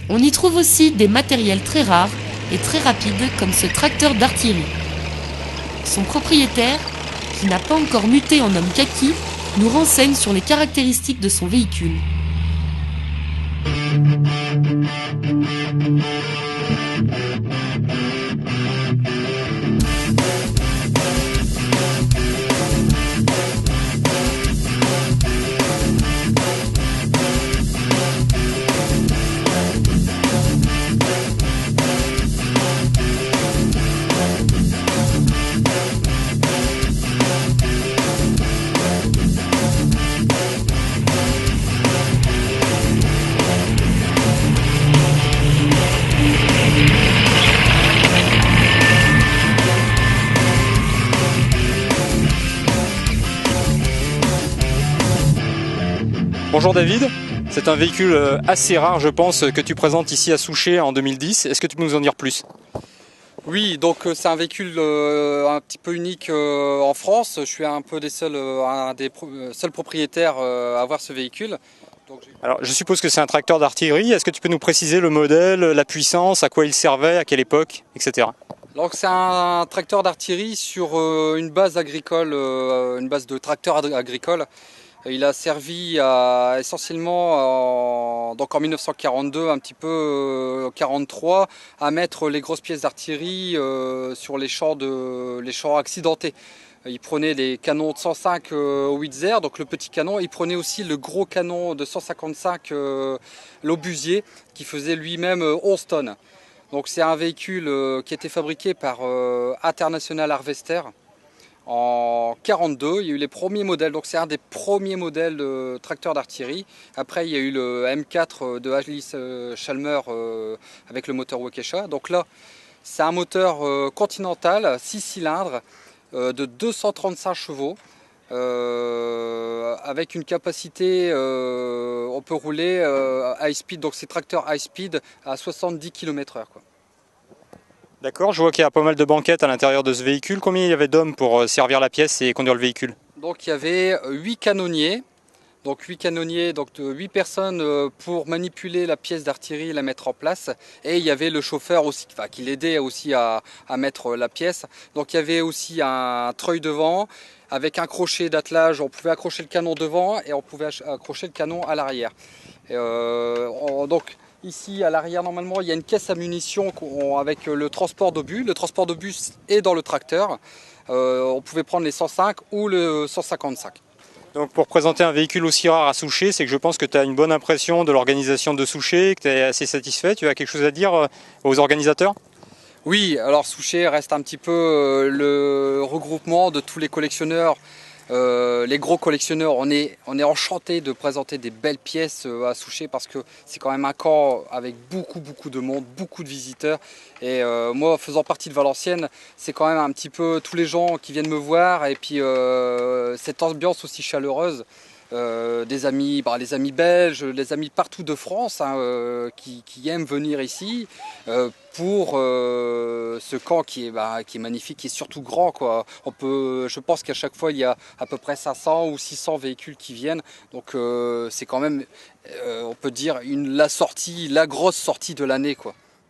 On y trouve aussi des matériels très rares et très rapides comme ce tracteur d'artillerie. Son propriétaire, qui n'a pas encore muté en homme kaki, nous renseigne sur les caractéristiques de son véhicule. Bonjour David, c'est un véhicule assez rare je pense que tu présentes ici à Souchet en 2010. Est-ce que tu peux nous en dire plus? Oui, donc c'est un véhicule un petit peu unique en France. Je suis un peu un des seuls propriétaires à avoir ce véhicule. Alors je suppose que c'est un tracteur d'artillerie. Est-ce que tu peux nous préciser le modèle, la puissance, à quoi il servait, à quelle époque, etc. Donc c'est un tracteur d'artillerie sur une base agricole, une base de tracteur agricole. Il a servi essentiellement en 1942, un petit peu 43, à mettre les grosses pièces d'artillerie sur les champs accidentés. Il prenait les canons de 105 Howitzer, donc le petit canon. Il prenait aussi le gros canon de 155 l'obusier, qui faisait lui-même 11 tonnes. Donc c'est un véhicule qui a été fabriqué par International Harvester. En 42, il y a eu les premiers modèles, donc c'est un des premiers modèles de tracteur d'artillerie. Après, il y a eu le M4 de Alice Chalmer avec le moteur Waukesha. Donc là, c'est un moteur Continental, 6 cylindres, de 235 chevaux, avec une capacité, on peut rouler high speed, donc c'est tracteur high speed à 70 km/h. D'accord, je vois qu'il y a pas mal de banquettes à l'intérieur de ce véhicule. Combien il y avait d'hommes pour servir la pièce et conduire le véhicule? Donc il y avait 8 canonniers, donc 8 personnes pour manipuler la pièce d'artillerie et la mettre en place. Et il y avait le chauffeur aussi, qui l'aidait aussi à mettre la pièce. Donc il y avait aussi un treuil devant avec un crochet d'attelage. On pouvait accrocher le canon devant et on pouvait accrocher le canon à l'arrière. Donc ici à l'arrière, normalement, il y a une caisse à munitions avec le transport d'obus. Le transport d'obus est dans le tracteur. On pouvait prendre les 105 ou le 155. Donc pour présenter un véhicule aussi rare à Souchet, c'est que je pense que tu as une bonne impression de l'organisation de Souchet, que tu es assez satisfait. Tu as quelque chose à dire aux organisateurs? Oui, alors Souchet reste un petit peu le regroupement de tous les collectionneurs. Les gros collectionneurs, on est enchanté de présenter des belles pièces à Souchet parce que c'est quand même un camp avec beaucoup de monde, beaucoup de visiteurs. Et moi, faisant partie de Valenciennes, c'est quand même un petit peu tous les gens qui viennent me voir et puis cette ambiance aussi chaleureuse. Les amis belges, les amis partout de France qui aiment venir ici pour ce camp qui est magnifique, qui est surtout grand, quoi. Je pense qu'à chaque fois il y a à peu près 500 ou 600 véhicules qui viennent, donc c'est quand même, on peut dire, la grosse sortie de l'année, quoi.